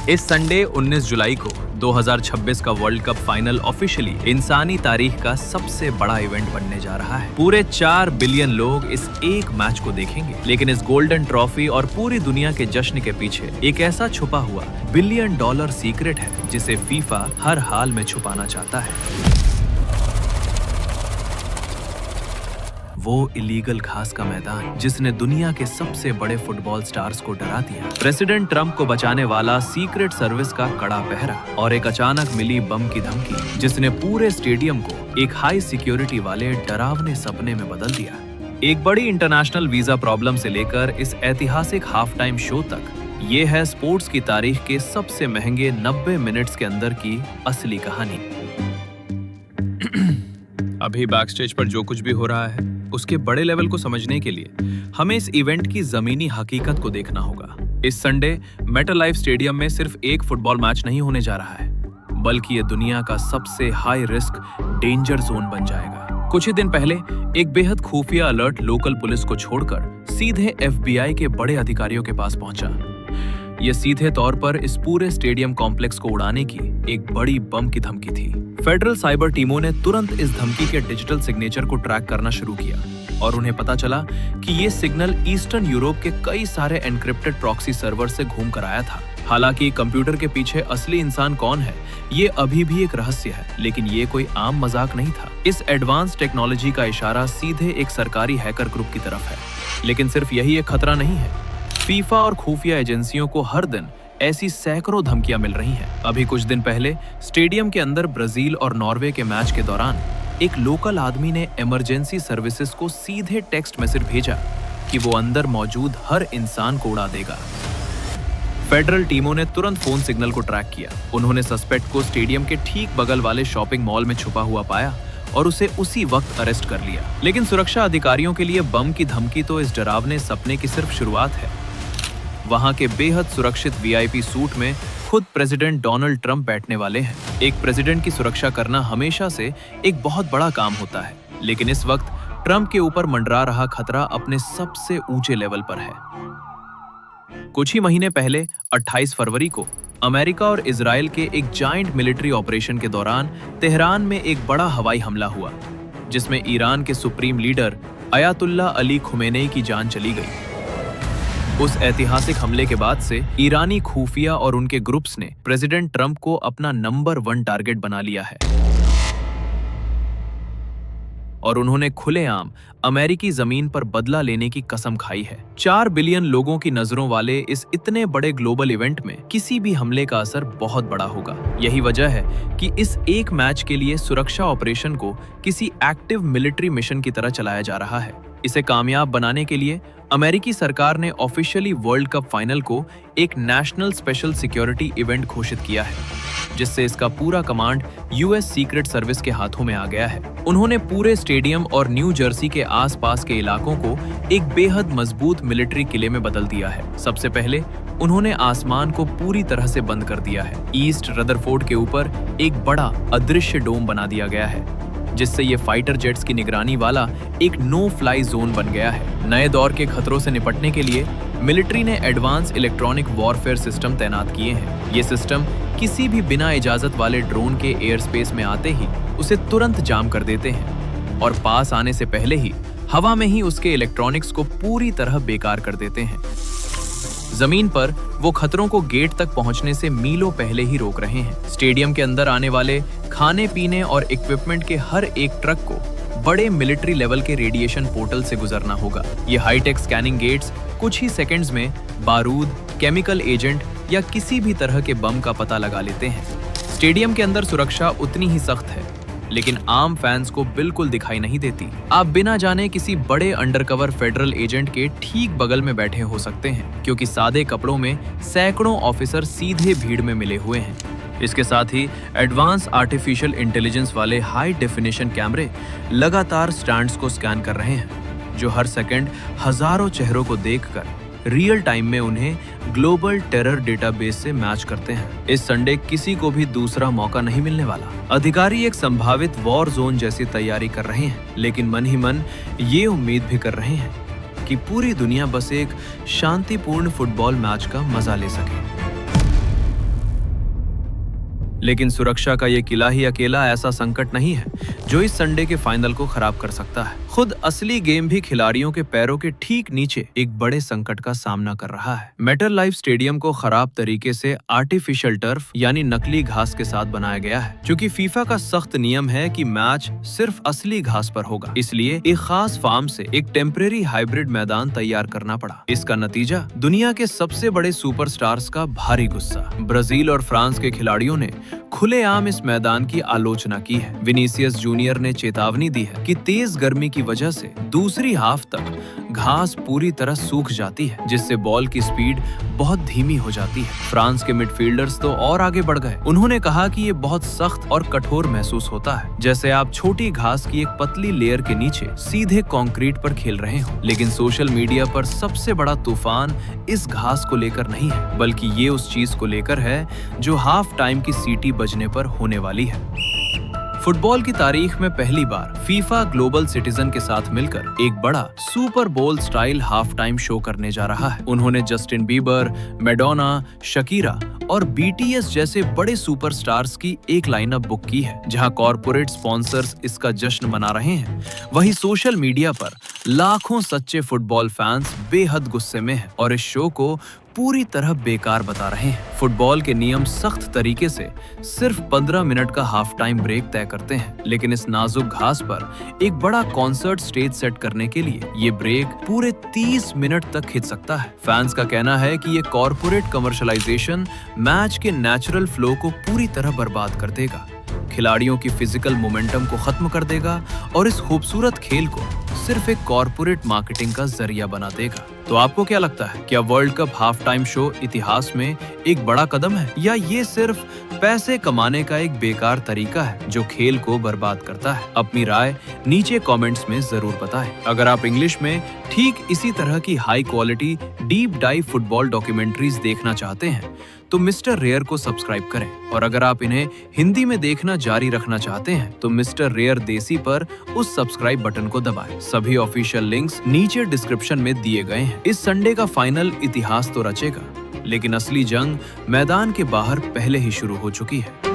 इस संडे 19 जुलाई को 2026 का वर्ल्ड कप फाइनल ऑफिशियली इंसानी तारीख का सबसे बड़ा इवेंट बनने जा रहा है। पूरे 4 बिलियन लोग इस एक मैच को देखेंगे, लेकिन इस गोल्डन ट्रॉफी और पूरी दुनिया के जश्न के पीछे एक ऐसा छुपा हुआ $1 बिलियन सीक्रेट है जिसे फीफा हर हाल में छुपाना चाहता है। वो इलीगल घास का मैदान जिसने दुनिया के सबसे बड़े फुटबॉल स्टार्स को डरा दिया, प्रेसिडेंट ट्रंप को बचाने वाला सीक्रेट सर्विस का कड़ा पहरा और एक अचानक मिली बम की धमकी जिसने पूरे स्टेडियम को एक हाई सिक्योरिटी वाले डरावने सपने में बदल दिया। एक बड़ी इंटरनेशनल वीजा प्रॉब्लम से लेकर इस ऐतिहासिक हाफ टाइम शो तक, ये है स्पोर्ट्स की तारीख के सबसे महंगे 90 मिनट्स के अंदर की असली कहानी। अभी बैकस्टेज पर जो कुछ भी हो रहा है उसके बड़े लेवल को समझने के लिए हमें इस इवेंट की जमीनी हकीकत को देखना होगा। इस संडे मेटालाइफ स्टेडियम में सिर्फ एक फुटबॉल मैच नहीं होने जा रहा है, बल्कि ये दुनिया का सबसे हाई रिस्क डेंजर जोन बन जाएगा। कुछ ही दिन पहले एक बेहद खुफिया अलर्ट लोकल पुलिस को छोड़कर सीधे FBI के बड़े अधिकारियों के पास पहुंचा। ये सीधे तौर पर इस पूरे स्टेडियम कॉम्प्लेक्स को उड़ाने की एक बड़ी बम की धमकी थी। फेडरल साइबर टीमों ने तुरंत इस धमकी के डिजिटल सिग्नेचर को ट्रैक करना शुरू किया और उन्हें पता चला कि ये सिग्नल ईस्टर्न यूरोप के कई सारे एनक्रिप्टेड प्रॉक्सी सर्वर से घूम कर आया था। हालांकि कंप्यूटर के पीछे असली इंसान कौन है ये अभी भी एक रहस्य है, लेकिन ये कोई आम मजाक नहीं था। इस एडवांस टेक्नोलॉजी का इशारा सीधे एक सरकारी हैकर ग्रुप की तरफ है। लेकिन सिर्फ यही एक खतरा नहीं है, फीफा और खुफिया एजेंसियों को हर दिन ऐसी सैकड़ों धमकियां मिल रही हैं। अभी कुछ दिन पहले स्टेडियम के अंदर ब्राजील और नॉर्वे के मैच के दौरान एक लोकल आदमी ने इमरजेंसी सर्विसेज को सीधे टेक्स्ट मैसेज भेजा कि वो अंदर मौजूद हर इंसान को उड़ा देगा। फेडरल टीमों ने तुरंत फोन सिग्नल को ट्रैक किया। उन्होंने सस्पेक्ट को स्टेडियम के ठीक बगल वाले शॉपिंग मॉल में छुपा हुआ पाया और उसे उसी वक्त अरेस्ट कर लिया। लेकिन सुरक्षा अधिकारियों के लिए बम की धमकी तो इस डरावने सपने की सिर्फ शुरुआत है। वहां के बेहद सुरक्षित VIP सूट में खुद प्रेसिडेंट डोनाल्ड ट्रंप बैठने वाले हैं। एक प्रेसिडेंट की सुरक्षा करना हमेशा से एक बहुत बड़ा काम होता है, लेकिन इस वक्त ट्रंप के ऊपर मंडरा रहा खतरा अपने सबसे ऊंचे लेवल पर है। कुछ ही महीने पहले 28 फरवरी को अमेरिका और इजराइल के एक जायंट मिलिट्री ऑपरेशन के दौरान तेहरान में एक बड़ा हवाई हमला हुआ, जिसमें ईरान के supreme leader Ayatollah Ali Khomeini की जान चली गई। उस ऐतिहासिक हमले के बाद से ईरानी खुफिया और उनके ग्रुप्स ने प्रेसिडेंट ट्रंप को अपना नंबर 1 टारगेट बना लिया है और उन्होंने खुलेआम अमेरिकी जमीन पर बदला लेने की कसम खाई है। 4 बिलियन लोगों की नजरों वाले इस इतने बड़े ग्लोबल इवेंट में किसी भी हमले का असर बहुत बड़ा होगा। यही वजह है कि इस एक मैच के लिए सुरक्षा ऑपरेशन को किसी एक्टिव मिलिट्री मिशन की तरह चलाया जा रहा है। इसे कामयाब बनाने के लिए अमेरिकी सरकार ने ऑफिशियली वर्ल्ड कप फाइनल को एक नेशनल स्पेशल सिक्योरिटी इवेंट घोषित किया है, जिससे इसका पूरा कमांड US सीक्रेट सर्विस के हाथों में आ गया है। उन्होंने पूरे स्टेडियम और न्यू जर्सी के आसपास के इलाकों को एक बेहद मजबूत मिलिट्री किले में बदल दिया है। सबसे पहले उन्होंने आसमान को पूरी तरह से बंद कर दिया है। ईस्ट रदरफोर्ड के ऊपर एक बड़ा अदृश्य डोम बना दिया गया है, जिससे ये फाइटर जेट्स की निगरानी वाला एक नो फ्लाई जोन बन गया है। नए दौर के खतरों से निपटने के लिए मिलिट्री ने एडवांस इलेक्ट्रॉनिक वॉरफेयर सिस्टम तैनात किए हैं। ये सिस्टम किसी भी बिना इजाजत वाले ड्रोन के एयर स्पेस में आते ही उसे तुरंत जाम कर देते हैं और पास आने से पहले ही हवा में ही उसके इलेक्ट्रॉनिक्स को पूरी तरह बेकार कर देते हैं। जमीन पर वो खतरों को गेट तक पहुंचने से मीलों पहले ही रोक रहे हैं। स्टेडियम के अंदर आने वाले खाने पीने और इक्विपमेंट के हर एक ट्रक को बड़े मिलिट्री लेवल के रेडिएशन पोर्टल से गुजरना होगा। ये हाईटेक स्कैनिंग गेट्स कुछ ही सेकंड्स में बारूद, केमिकल एजेंट या किसी भी तरह के बम का पता लगा लेते हैं। स्टेडियम के अंदर सुरक्षा उतनी ही सख्त है, लेकिन आम फैंस को बिल्कुल दिखाई नहीं देती। आप बिना जाने किसी बड़े अंडरकवर फेडरल एजेंट के ठीक बगल में बैठे हो सकते हैं, क्योंकि सादे कपड़ों में सैकड़ों ऑफिसर सीधे भीड़ में मिले हुए हैं। इसके साथ ही एडवांस आर्टिफिशियल इंटेलिजेंस वाले हाई डेफिनेशन कैमरे लगातार स्टैंड्स को स्कैन कर रहे हैं, जो हर सेकंड हजारों चेहरों को देखकर रियल टाइम में उन्हें ग्लोबल टेरर डेटाबेस से मैच करते हैं। इस संडे किसी को भी दूसरा मौका नहीं मिलने वाला। अधिकारी एक संभावित वॉर जोन जैसी तैयारी कर रहे हैं, लेकिन मन ही मन ये उम्मीद भी कर रहे हैं कि पूरी दुनिया बस एक शांतिपूर्ण फुटबॉल मैच का मजा ले सके। लेकिन सुरक्षा का ये किला ही अकेला ऐसा संकट नहीं है जो इस संडे के फाइनल को खराब कर सकता है। खुद असली गेम भी खिलाड़ियों के पैरों के ठीक नीचे एक बड़े संकट का सामना कर रहा है। मेटल लाइफ स्टेडियम को खराब तरीके से आर्टिफिशियल टर्फ यानी नकली घास के साथ बनाया गया है। क्योंकि फीफा का सख्त नियम है कि मैच सिर्फ असली घास पर होगा, इसलिए एक खास फार्म से एक टेम्परेरी हाइब्रिड मैदान तैयार करना पड़ा। इसका नतीजा दुनिया के सबसे बड़े सुपरस्टार्स का भारी गुस्सा। ब्राजील और फ्रांस के खिलाड़ियों ने खुलेआम इस मैदान की आलोचना की है। विनीसियस जूनियर ने चेतावनी दी है कि तेज गर्मी की वजह से दूसरी हाफ तक घास पूरी तरह सूख जाती है, जिससे बॉल की स्पीड बहुत धीमी हो जाती है। फ्रांस के मिडफील्डर्स तो और आगे बढ़ गए। उन्होंने कहा कि ये बहुत सख्त और कठोर महसूस होता है, जैसे आप छोटी घास की एक पतली लेयर के नीचे सीधे कंक्रीट पर खेल रहे हो। लेकिन सोशल मीडिया पर सबसे बड़ा तूफान इस घास को लेकर नहीं है, बल्कि ये उस चीज को लेकर है जो हाफ टाइम की सीटी बजने पर होने वाली है। फुटबॉल की तारीख में पहली बार फीफा ग्लोबल सिटीजन के साथ मिलकर एक बड़ा सुपर बोल स्टाइल हाफ टाइम शो करने जा रहा है। उन्होंने जस्टिन बीबर, मैडोना, शकीरा और बीटीएस जैसे बड़े सुपरस्टार्स की एक लाइनअप बुक की है, जहां कॉर्पोरेट स्पॉन्सर्स इसका जश्न मना रहे हैं। वहीं सोशल मीडिया पर लाखों सच्चे फुटबॉल फैंस बेहद गुस्से में हैं और इस शो को पूरी तरह बेकार बता रहे हैं। फुटबॉल के नियम सख्त तरीके से सिर्फ 15 मिनट का हाफ टाइम ब्रेक तय करते हैं, लेकिन इस नाजुक घास पर एक बड़ा कॉन्सर्ट स्टेज सेट करने के लिए ये ब्रेक पूरे 30 मिनट तक खिंच सकता है। फैंस का कहना है कि ये कॉर्पोरेट कमर्शलाइजेशन मैच के नेचुरल फ्लो को पूरी तरह बर्बाद कर देगा, खिलाड़ियों की फिजिकल मोमेंटम को खत्म कर देगा और इस खूबसूरत खेल को सिर्फ एक कॉर्पोरेट मार्केटिंग का जरिया बना देगा। तो आपको क्या लगता है, क्या world cup half time show इतिहास में एक बड़ा कदम है, या ये सिर्फ पैसे कमाने का एक बेकार तरीका है जो खेल को बर्बाद करता है? अपनी राय नीचे कमेंट्स में जरूर बताएं। अगर आप इंग्लिश में ठीक इसी तरह की high quality deep dive football documentaries देखना चाहते हैं तो मिस्टर रेयर को सब्सक्राइब करें, और अगर आप इन्हें हिंदी में देखना जारी रखना चाहते हैं तो मिस्टर रेयर देसी पर उस सब्सक्राइब बटन को दबाएं। सभी ऑफिशियल लिंक्स नीचे डिस्क्रिप्शन में दिए गए हैं। इस संडे का फाइनल इतिहास तो रचेगा, लेकिन असली जंग मैदान के बाहर पहले ही शुरू हो चुकी है।